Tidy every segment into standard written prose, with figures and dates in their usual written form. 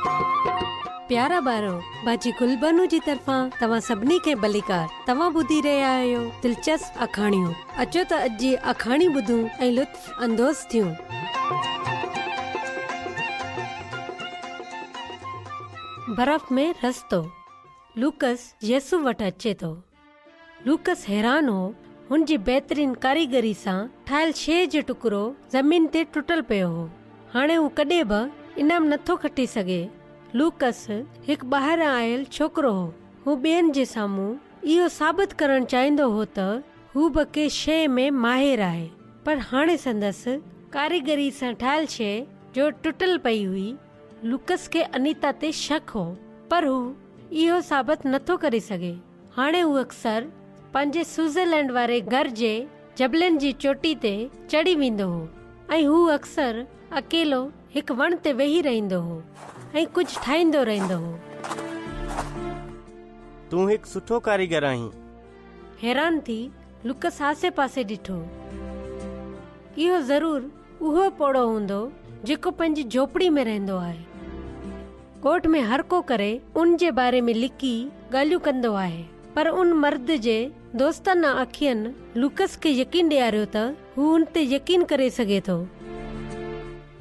प्यारा बारो बाजी गुलबानू जी तरफा तवा सबनी के बलिकार तवा बुधी रहा आयो दिलचस्प अखाणियों। अचो त अज जी अखाणी बुधू ऐं लुत्फ अंदोज़ थियूं। बर्फ में रस्तो। लूकस यसु वटि अचे थो। लूकस हैरान हो। हुन जी बेहतरीन कारीगरी सां ठाहियल शइ जो टुकड़ो ज़मीन ते टुटल पियो हो। हाणे हू कॾहिं बि इनाम नथो खटी सघे। लूकस हिकु ॿाहिरां आयल छोकिरो हो। हू ॿियनि जे साम्हूं इहो साबित करणु चाहींदो हो त हू बि के शइ में माहिर आहे, पर हाणे संदसि कारीगरी सां ठाहियल शइ जो टुटल पई हुई। लूकस खे अनीता ते शक हो, पर हू इहो साबित नथो करे सघे। हाणे हू अक्सर पंहिंजे स्विट्जरलैंड वारे घर जे जबलनि जी चोटी ते चढ़ी वेंदो हो ऐं हू अक्सर अकेलो हिकु वण ते वेही रहंदो हो ऐं कुझु ठाहींदो रहंदो हो। तूं हिकु सुठो कारीगर आहीं। हैरान थी लूकस आसे पासे ॾिठो। इहो ज़रूर उहो पोड़ो हूंदो जेको पंहिंजी झोपड़ी में रहंदो आहे। कोर्ट में हर को करे उन जे बारे में लिकी ॻाल्हियूं कंदो आहे, पर उन मर्द जे दोस्तनि अखियुनि लूकस खे यकीन ॾियारियो त हू उन ते यकीन करे सघे थो।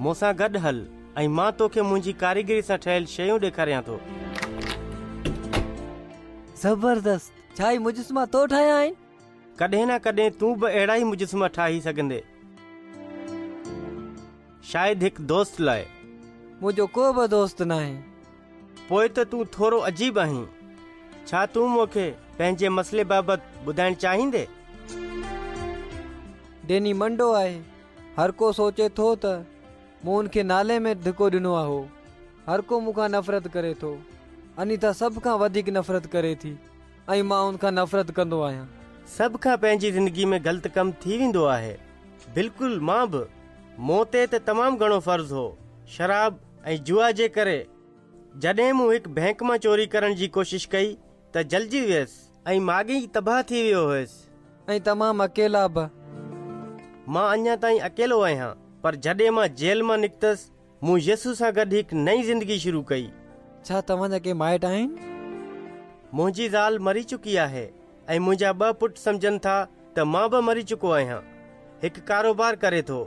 मूंसां गॾु हल ऐं मां तोखे मुंहिंजी कारीगरी सां ठहियल शयूं ॾेखारियां थो। ज़बरदस्त। छा ई मुजस्मा तो ठाहिया आहिनि? कॾहिं न कॾहिं तूं बि अहिड़ा ई मुजस्मा ठाही सघंदे, शायदि हिकु दोस्त लाइ। मुंहिंजो को बि दोस्त न आहे। पोइ त तूं थोरो अजीब आहीं। छा तूं मूंखे पंहिंजे मसइले बाबति ॿुधाइणु चाहींदे? डेनी मंडो आहे। हर को सोचे थो त मूं उनखे नाले में धिको ॾिनो आहे। हर को मूंखां नफ़रत करे थो। अनीता सभ खां वधीक नफ़रत करे थी ऐं मां उनखां नफ़रत कंदो आहियां। सभ खां पंहिंजी ज़िंदगी में ग़लति कमु थी वेंदो आहे। बिल्कुलु मां बि। मूं ते त तमामु घणो फ़र्ज़ु हो शराब ऐं जुआ जे करे। जॾहिं मूं हिकु बैंक मां चोरी करण जी कोशिश कई त जलिजी वियसि ऐं माॻई तबाह थी वियो हुयसि। ऐं तमामु अकेला बि। मां अञा ताईं अकेलो आहियां, पर जॾहिं मां जेल मां निकितसि मूं यसु सां गॾु हिकु नई ज़िंदगी शुरू कई। छा तव्हांजा के माइट आहिनि? मुंहिंजी ज़ाल मरी चुकी आहे ऐं मुंहिंजा 2 पुट सम्झनि था त मां बि मरी चुको आहियां। हिकु कारोबार करे थो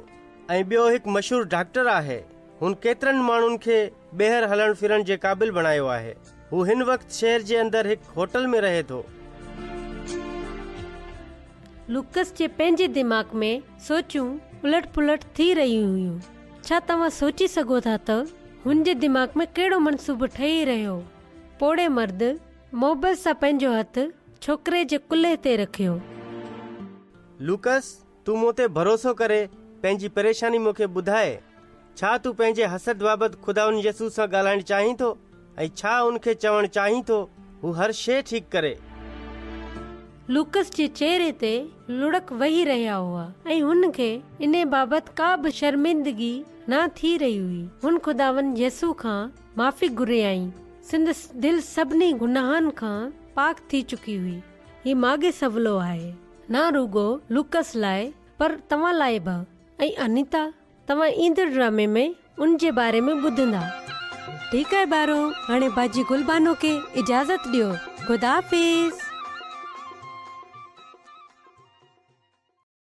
ऐं ॿियो हिकु मशहूरु डॉक्टर आहे। हुन केतिरनि माण्हुनि खे ॿाहिरि हलण फिरण जे क़ाबिल बणायो आहे। हू हिन वक़्तु शहर जे अंदरि हिकु होटल में रहे थो। लूकस जे पंहिंजे दिमाग़ में सोचूं उलट पुलट थी रहियूं हुयूं। छा तव्हां सोचे सघो था त हुन जे दिमाग़ में कहिड़ो मनसूबो ठही रहियो? पोड़े मर्द मोहबत सां पंहिंजो हथ छोकिरे जे कुल्हे ते रखियो। लूकस, तूं मूं ते भरोसो करे पंहिंजी परेशानी मूंखे ॿुधाए। छा तूं पंहिंजे हसद बाबति खुदाउन यसू सां ॻाल्हाइणु चाहीं थो ऐं छा उनखे चवणु चाहीं थो हू हर शइ ठीकु करे? लूकस जे चेहरे ते लुढ़क वही रहिया हुआ ऐं हुन खे इन बाबति का बि शर्मिंदगी न थी रही हुई। हुन खुदावन यसू खां माफ़ी घुरियाई। संदसि दिलि सभिनी गुनाहनि खां पाक थी चुकी हुई। ही माॻे सवलो आहे, न रुगो लूकस लाइ पर तव्हां लाइ बि। ऐं अनीता, तव्हां ईंदड़ ड्रामे में उन जे बारे में ॿुधंदा। ठीकु आहे बारो, हाणे बाजी गुलबानो खे इजाज़त ॾियो। ख़ुदा हाफ़िज़।